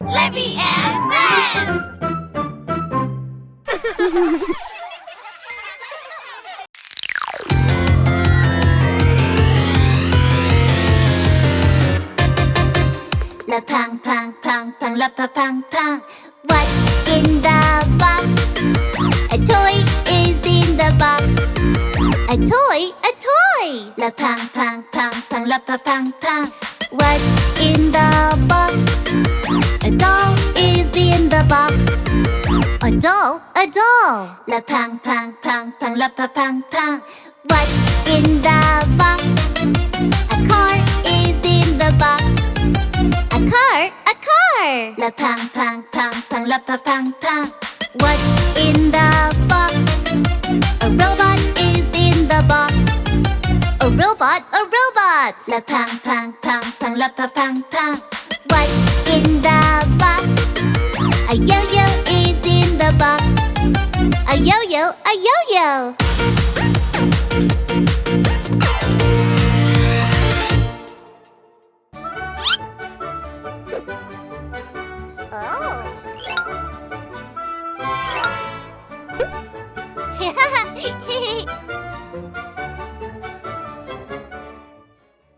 Levy and Friends! La pang pang pang pang la pa pang pang. What's in the box? A toy is in the box. A toy, a toy. La pang pang pang pang la pa pang pang. What's in the box? A doll is in the box. A doll, a doll. La pang pang pang pang la pa pang pang. What's in the box? A car is in the box. A car, a car. La pang pang pang pang la pa pang pang. What's in the box? A robot is in the box. A robot, a robot. La pang pang pang pang la pa pang pang. What's in the box? A yo-yo is in the box. A yo-yo, a yo-yo. Oh.